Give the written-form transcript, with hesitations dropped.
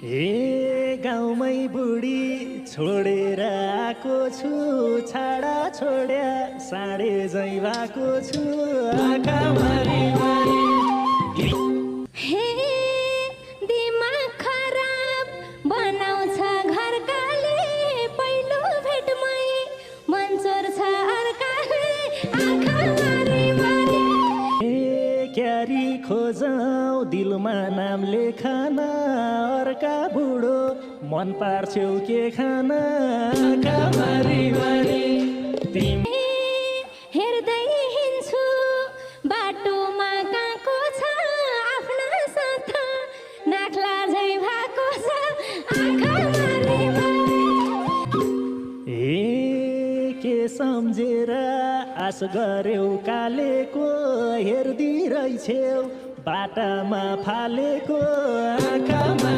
ए गाउँमै बुढी छोडेर आएको छु छाडा छोड्या साँडे झै भएको छु आँखा मारी मारी हे दिमाग खराब बनाउँछ घरकाले पहिलो भेटमै मन चोर्छ अर्काले आँखा मारी मारी ए क्यारी खोजौ दिलमा नाम लेखन अर्का बुढो मन पार्छौ के खाना आँखा मारी मारी तिमी हेर्दै हिँड्छु बाटोमा काको छ आफ्ना साथ नाख्ला झै भएको छ आँखा मारी मारी ए के सम्झेर आश गर्यौ कालेको हेर्दी रहेछौ बाटामा फालेको आँखामा